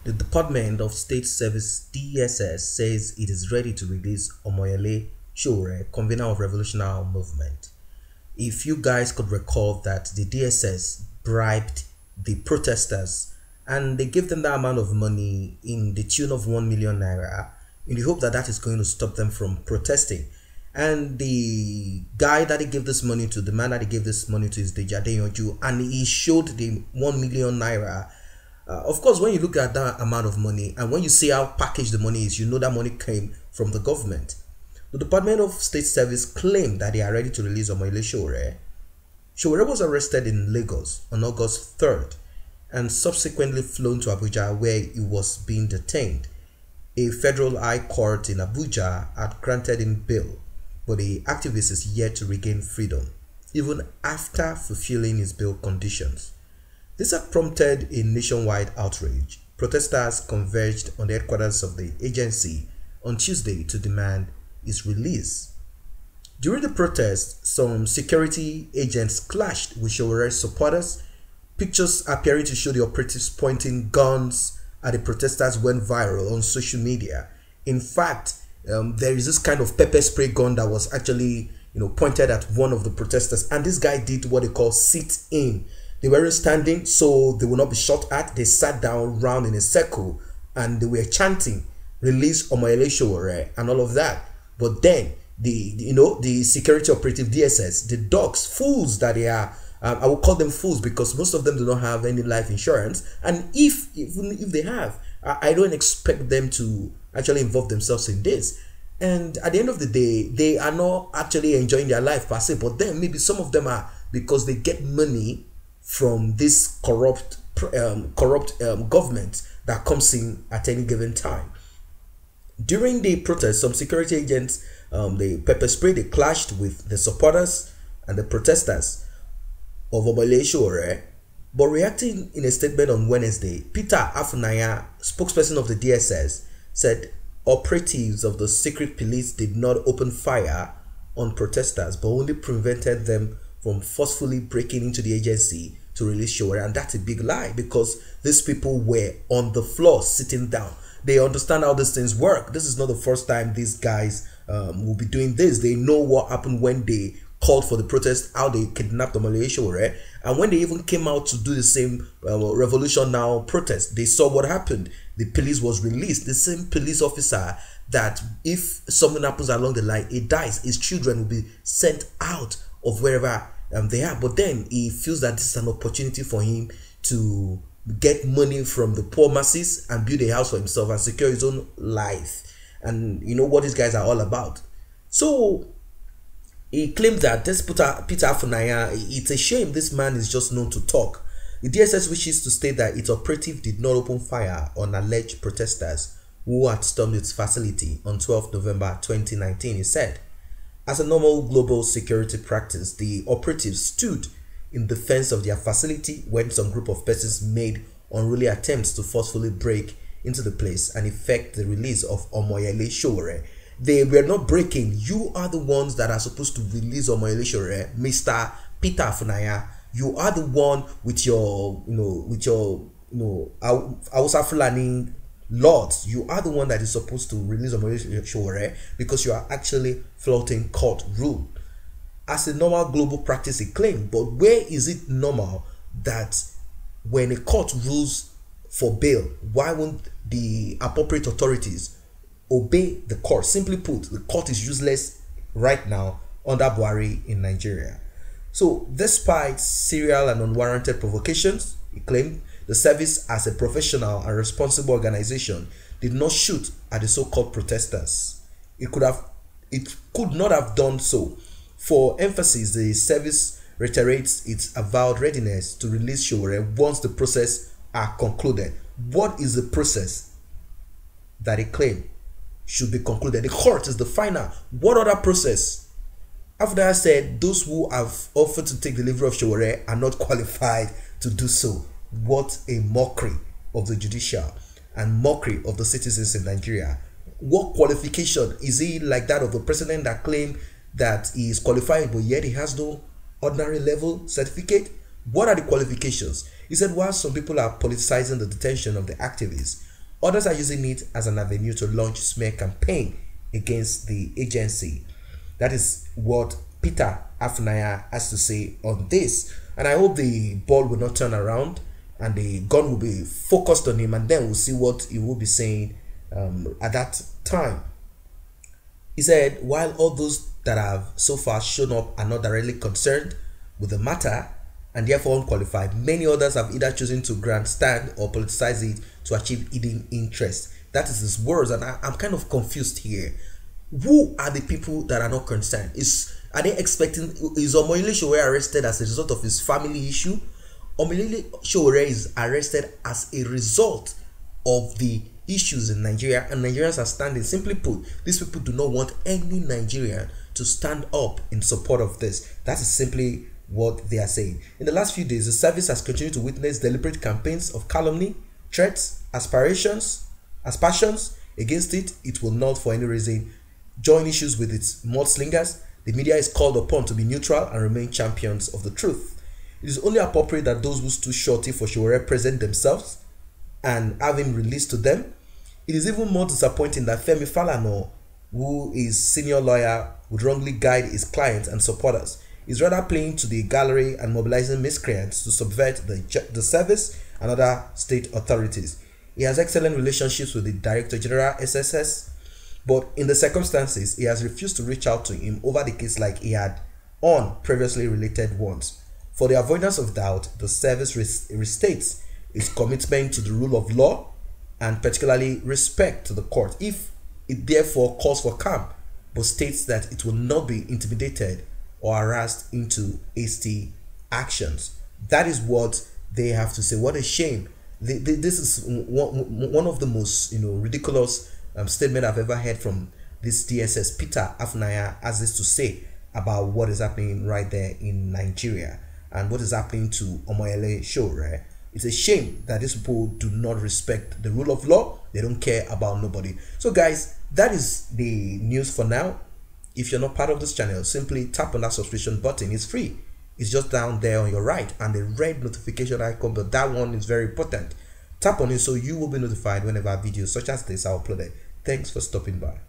The Department of State Service (DSS) says it is ready to release Omoyele Sowore, convener of Revolutionary Movement. If you guys could recall that the DSS bribed the protesters and they gave them that amount of money in the tune of 1 million naira in the hope that that is going to stop them from protesting. And the guy that he gave this money to, the man that he gave this money to, is the Jadeyonju, and he showed the 1 million naira. Of course, when you look at that amount of money and when you see how packaged the money is, you know that money came from the government. The Department of State Service claimed that they are ready to release Omoyele Sowore. Sowore was arrested in Lagos on August 3rd and subsequently flown to Abuja, where he was being detained. A federal high court in Abuja had granted him bail, but the activist is yet to regain freedom, even after fulfilling his bail conditions. This had prompted a nationwide outrage. Protesters converged on the headquarters of the agency on Tuesday to demand his release. During the protest, some security agents clashed with Sowore's supporters. Pictures appearing to show the operatives pointing guns at the protesters went viral on social media. In fact, there is this kind of pepper spray gun that was actually, pointed at one of the protesters, and this guy did what they call sit in. They weren't standing, so they will not be shot at. They sat down round in a circle and they were chanting, "Release Omoyele Sowore," and all of that. But then the security operative DSS, the dogs, fools that they are, I will call them fools because most of them do not have any life insurance, and even if they have, I don't expect them to actually involve themselves in this. And at the end of the day, they are not actually enjoying their life per se, but then maybe some of them are, because they get money from this corrupt government that comes in at any given time. During the protest, some security agents, they pepper sprayed, they clashed with the supporters and the protesters of Omoyele Sowore. But reacting in a statement on Wednesday, Peter Afunaya, spokesperson of the DSS, said operatives of the secret police did not open fire on protesters, but only prevented them from forcefully breaking into the agency to release Sowore. And that's a big lie, because these people were on the floor sitting down. They understand how these things work. This is not the first time these guys will be doing this. They know what happened when they called for the protest, how they kidnapped Omoyele Sowore, and when they even came out to do the same Revolution Now protest, they saw what happened. The police was released. The same police officer that if something happens along the line, he dies, his children will be sent out of wherever they are. But then he feels that this is an opportunity for him to get money from the poor masses and build a house for himself and secure his own life. And you know what these guys are all about. So he claimed that this Peter Afunaya, it's a shame this man is just known to talk. The DSS wishes to state that its operative did not open fire on alleged protesters who had stormed its facility on 12 November 2019, he said. As a normal global security practice, the operatives stood in defense of their facility when some group of persons made unruly attempts to forcefully break into the place and effect the release of Omoyele Sowore. They were not breaking. You are the ones that are supposed to release Omoyele Sowore, Mr. Peter Afunaya. You are the one with your, Hausa Fulani lords. You are the one that is supposed to release Omoyele Sowore because you are actually flouting court rule. As a normal global practice, he claimed, but where is it normal that when a court rules for bail, why won't the appropriate authorities obey the court? Simply put, the court is useless right now under Buhari in Nigeria. So despite serial and unwarranted provocations, he claimed, the service as a professional and responsible organization did not shoot at the so-called protesters. It could not have done so. For emphasis, the service reiterates its avowed readiness to release Sowore once the process are concluded. What is the process that he claimed should be concluded? The court is the final. What other process? After that said, those who have offered to take delivery of Sowore are not qualified to do so. What a mockery of the judicial and mockery of the citizens in Nigeria. What qualification? Is he like that of the president that claimed that he is qualified but yet he has no ordinary level certificate? What are the qualifications? He said while some people are politicizing the detention of the activists, Others are using it as an avenue to launch smear campaign against the agency. That is what Peter Afunaya has to say on this. And I hope the ball will not turn around and the gun will be focused on him, and then we'll see what he will be saying at that time. He said, while all those that have so far shown up are not directly concerned with the matter and therefore unqualified, many others have either chosen to grandstand or politicize it to achieve hidden interest. That is his words, and I'm kind of confused here. Who are the people that are not concerned? Are they expecting, is Omoyele Sowore arrested as a result of his family issue? Omoyele Sowore is arrested as a result of the issues in Nigeria, and Nigerians are standing. Simply put, these people do not want any Nigerian to stand up in support of this. That is simply what they are saying. In the last few days, the service has continued to witness deliberate campaigns of calumny, threats, aspersions against it. It will not for any reason join issues with its mudslingers. The media is called upon to be neutral and remain champions of the truth. It is only appropriate that those who stood shorty for Sowore present themselves and have him released to them. It is even more disappointing that Femi Falana, who is senior lawyer, would wrongly guide his clients and supporters. He's rather playing to the gallery and mobilizing miscreants to subvert the service and other state authorities. He has excellent relationships with the Director General SSS, but in the circumstances, he has refused to reach out to him over the case like he had on previously related ones. For the avoidance of doubt, the service restates its commitment to the rule of law and particularly respect to the court. If it therefore calls for calm, but states that it will not be intimidated or harassed into hasty actions. That is what they have to say. What a shame. This is one of the most ridiculous statement I've ever heard from this DSS. Peter Afunaya has this to say about what is happening right there in Nigeria and what is happening to Omoyele Sowore. It's a shame that these people do not respect the rule of law. They don't care about nobody. So guys, that is the news for now. If you're not part of this channel, simply tap on that subscription button. It's free. It's just down there on your right, and the red notification icon, but that one is very important. Tap on it so you will be notified whenever videos such as this are uploaded. Thanks for stopping by.